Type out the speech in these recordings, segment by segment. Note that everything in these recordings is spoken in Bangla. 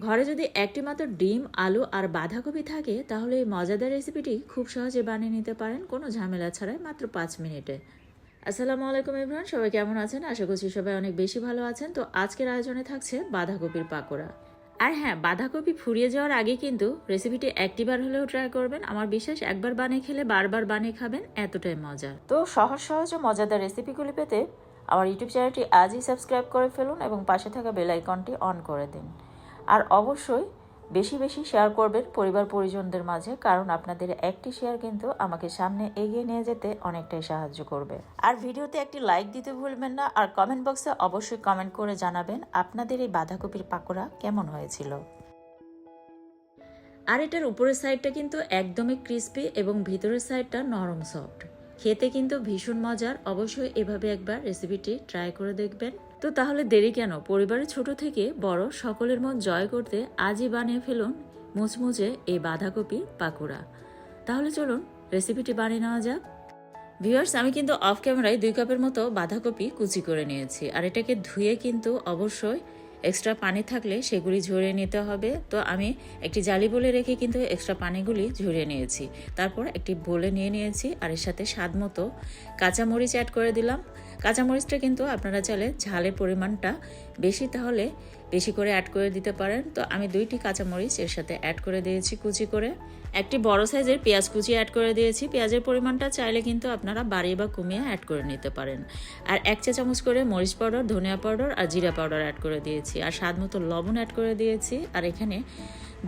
ঘরে যদি একটি মাত্র ডিম, আলু আর বাঁধাকপি থাকে তাহলে এই মজাদার রেসিপিটি খুব সহজে বানিয়ে নিতে পারেন কোনো ঝামেলা ছাড়াই মাত্র 5 মিনিটে। আসসালামু আলাইকুম এভরিওয়ান, সবাই কেমন আছেন? আশা করছি সবাই অনেক বেশি ভালো আছেন। তো আজকের আয়োজনে থাকছে বাঁধাকপির পাকোড়া। আর হ্যাঁ, বাঁধাকপি ফুরিয়ে যাওয়ার আগে কিন্তু রেসিপিটি একটিবার হলেও ট্রাই করবেন। আমার বিশ্বাস একবার বানিয়ে খেলে বারবার বানিয়ে খাবেন, এতটাই মজা। তো সহজ সহজ ও মজাদার রেসিপিগুলি পেতে আমার ইউটিউব চ্যানেলটি আজই সাবস্ক্রাইব করে ফেলুন এবং পাশে থাকা বেল আইকনটি অন করে দিন। আর অবশ্যই বেশি বেশি শেয়ার করবেন পরিবার পরিজনদের মাঝে, কারণ আপনাদের একটি শেয়ার কিন্তু আমাকে সামনে এগিয়ে নিয়ে যেতে অনেকটাই সাহায্য করবে। আর ভিডিওতে একটি লাইক দিতে ভুলবেন না, আর কমেন্ট বক্সে অবশ্যই কমেন্ট করে জানাবেন আপনাদের এই বাঁধাকপির পাকোড়া কেমন হয়েছিল। আর এটার উপরের সাইডটা কিন্তু একদমই ক্রিস্পি এবং ভিতরের সাইডটা নরম সফট, খেতে কিন্তু ভীষণ মজার। অবশ্যই এভাবে একবার রেসিপিটি ট্রাই করে দেখবেন। তো তাহলে দেরি কেন, পরিবারের ছোট থেকে বড় সকলের মন জয় করতে আজই বানিয়ে ফেলুন মুচমুচে এই বাঁধাকপির পাকোড়া। তাহলে চলুন রেসিপিটি বানিয়ে নেওয়া যাক। ভিউয়ার্স, আমি কিন্তু অফ ক্যামেরায় 2 কাপের মতো বাঁধাকপি কুচি করে নিয়েছি। আর এটাকে ধুয়ে কিন্তু অবশ্যই এক্সট্রা পানি থাকলে সেগুলি ঝরিয়ে নিতে হবে। তো আমি একটি জালি বলে রেখে কিন্তু এক্সট্রা পানিগুলি ঝরিয়ে নিয়েছি। তারপর একটি বলে নিয়ে নিয়েছি, আর এর সাথে স্বাদ মতো কাঁচামরিচ অ্যাড করে দিলাম। কাঁচামরিচটা কিন্তু আপনারা চাইলে ঝালের পরিমাণটা বেশি তাহলে বেশি করে অ্যাড করে দিতে পারেন। তো আমি 2টি কাঁচামরিচ এর সাথে অ্যাড করে দিয়েছি কুচি করে। একটি বড় সাইজের পেঁয়াজ কুচি অ্যাড করে দিয়েছি। পেঁয়াজের পরিমাণটা চাইলে কিন্তু আপনারা বাড়িয়ে বা কমিয়ে অ্যাড করে নিতে পারেন। আর 1 চা চামচ করে মরিচ পাউডার, ধনিয়া পাউডার আর জিরা পাউডার অ্যাড করে দিয়েছি। আর স্বাদ মতো লবণ অ্যাড করে দিয়েছি। আর এখানে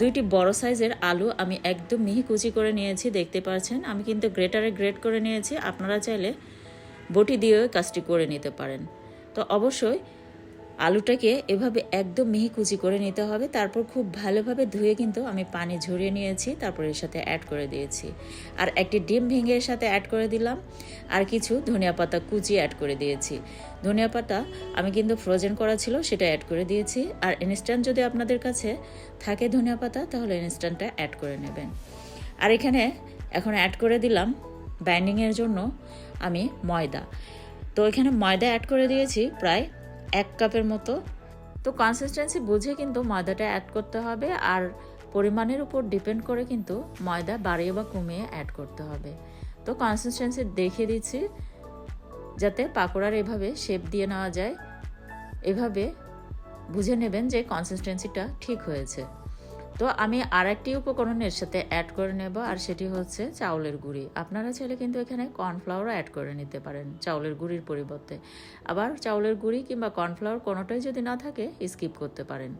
2টি বড় সাইজের আলু আমি একদম মিহি কুচি করে নিয়েছি, দেখতে পাচ্ছেন। আমি কিন্তু গ্রেটারে গ্রেট করে নিয়েছি, আপনারা চাইলে বটি দিয়েও কাজটি করে নিতে পারেন। তো অবশ্যই আলুটাকে এভাবে একদম মিহি কুচি করে নিতে হবে। তারপর খুব ভালোভাবে ধুয়ে কিন্তু আমি পানি ঝরিয়ে নিয়েছি, তারপর এর সাথে অ্যাড করে দিয়েছি। আর একটি ডিম ভেঙে এর সাথে অ্যাড করে দিলাম। আর কিছু ধনিয়া পাতা কুচি অ্যাড করে দিয়েছি। ধনিয়া পাতা আমি কিন্তু ফ্রোজেন করা ছিল, সেটা অ্যাড করে দিয়েছি। আর ইনস্ট্যান্ট যদি আপনাদের কাছে থাকে ধনিয়া পাতা, তাহলে ইনস্ট্যান্টটা অ্যাড করে নেবেন। আর এখানে এখন অ্যাড করে দিলাম বাইন্ডিংয়ের জন্য আমি ময়দা। তো এখানে ময়দা অ্যাড করে দিয়েছি প্রায় 1 কাপের মতো। তো কনসিস্টেন্সি বুঝে কিন্তু ময়দাটা অ্যাড করতে হবে, আর পরিমাণের উপর ডিপেন্ড করে কিন্তু ময়দা বাড়িয়ে বা কমিয়ে অ্যাড করতে হবে। তো কনসিস্টেন্সি দেখিয়ে দিচ্ছি যাতে পাকোড়ার এভাবে শেপ দিয়ে নেওয়া যায়। এভাবে বুঝে নেবেন যে কনসিস্টেন্সিটা ঠিক হয়েছে। তো আমি আর একটি উপকরণের সাথে অ্যাড করে নেব, আর সেটি হচ্ছে চাউলের গুঁড়ি। আপনারা চাইলে কিন্তু এখানে কর্নফ্লাওয়ারও অ্যাড করে নিতে পারেন চাউলের গুঁড়ির পরিবর্তে। আবার চাউলের গুঁড়ি কিংবা কর্নফ্লাওয়ার কোনোটাই যদি না থাকে স্কিপ করতে পারেন,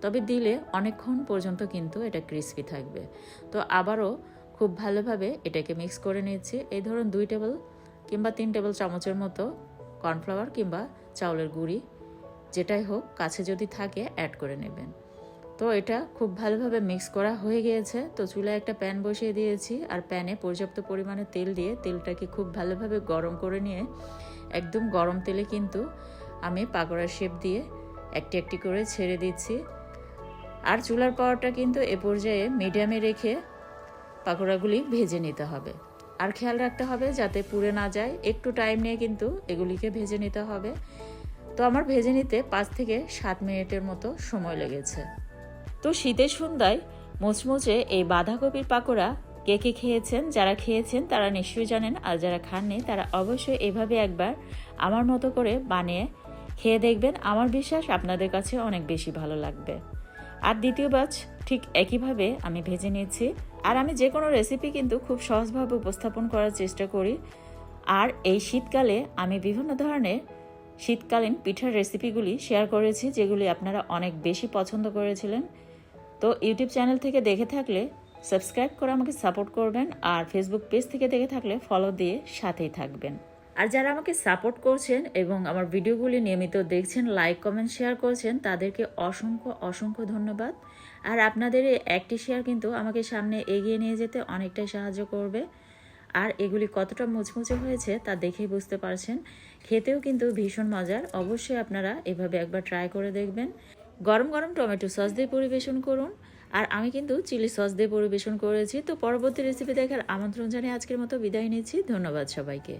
তবে দিলে অনেকক্ষণ পর্যন্ত কিন্তু এটা ক্রিস্পি থাকবে। তো আবারও খুব ভালোভাবে এটাকে মিক্স করে নিচ্ছি। এই ধরুন 2 টেবিল কিংবা 3 টেবিল চামচের মতো কর্নফ্লাওয়ার কিংবা চাউলের গুঁড়ি যেটাই হোক কাছে যদি থাকে অ্যাড করে নেবেন। তো এটা খুব ভালোভাবে মিক্স করা হয়ে গিয়েছে। তো চুলায় একটা প্যান বসিয়ে দিয়েছি, আর প্যানে পর্যাপ্ত পরিমাণে তেল দিয়ে তেলটাকে খুব ভালোভাবে গরম করে নিয়ে একদম গরম তেলে কিন্তু আমি পাকোড়ার শেপ দিয়ে একটি একটি করে ছেড়ে দিচ্ছি। আর চুলার পাওয়ারটা কিন্তু এ পর্যায়ে মিডিয়ামে রেখে পাকোড়াগুলি ভেজে নিতে হবে। আর খেয়াল রাখতে হবে যাতে পুড়ে না যায়, একটু টাইম নিয়ে কিন্তু এগুলিকে ভেজে নিতে হবে। তো আমার ভেজে নিতে 5 থেকে 7 মিনিটের মতো সময় লেগেছে। তো শীতের সন্ধ্যায় মুচমুচে এই বাঁধাকপির পাকোড়া কে কে খেয়েছেন? যারা খেয়েছেন তারা নিশ্চয়ই জানেন, আর যারা খাননি তারা অবশ্যই এভাবে একবার আমার মতো করে বানিয়ে খেয়ে দেখবেন। আমার বিশ্বাস আপনাদের কাছে অনেক বেশি ভালো লাগবে। আর দ্বিতীয় ব্যাচ ঠিক একইভাবে আমি ভেজে নিয়েছি। আর আমি যে কোনো রেসিপি কিন্তু খুব সহজভাবে উপস্থাপন করার চেষ্টা করি। আর এই শীতকালে আমি বিভিন্ন ধরনের শীতকালীন পিঠার রেসিপিগুলি শেয়ার করেছি, যেগুলি আপনারা অনেক বেশি পছন্দ করেছিলেন। তো ইউটিউব চ্যানেল থেকে দেখে থাকলে সাবস্ক্রাইব করে আমাকে সাপোর্ট করবেন, আর ফেসবুক পেজ থেকে দেখে থাকলে ফলো দিয়ে সাথেই থাকবেন। আর যারা আমাকে সাপোর্ট করছেন এবং আমার ভিডিওগুলি নিয়মিত দেখছেন, লাইক কমেন্ট শেয়ার করছেন, তাদেরকে অসংখ্য অসংখ্য ধন্যবাদ। আর আপনাদের এই একটি শেয়ার কিন্তু আমাকে সামনে এগিয়ে নিয়ে যেতে অনেকটাই সাহায্য করবে। আর এগুলি কতটা মুচমুচে হয়েছে তা দেখেই বুঝতে পারছেন। খেতেও কিন্তু ভীষণ মজার। অবশ্যই আপনারা এভাবে একবার ট্রাই করে দেখবেন। গরম গরম টমেটো সস দিয়ে পরিবেশন করুন। আর আমি কিন্তু চিলি সস দিয়ে পরিবেশন করেছি। তো পরবর্তী রেসিপি দেখার আমন্ত্রণ জানিয়ে আজকের মতো বিদায় নিচ্ছি। ধন্যবাদ সবাইকে।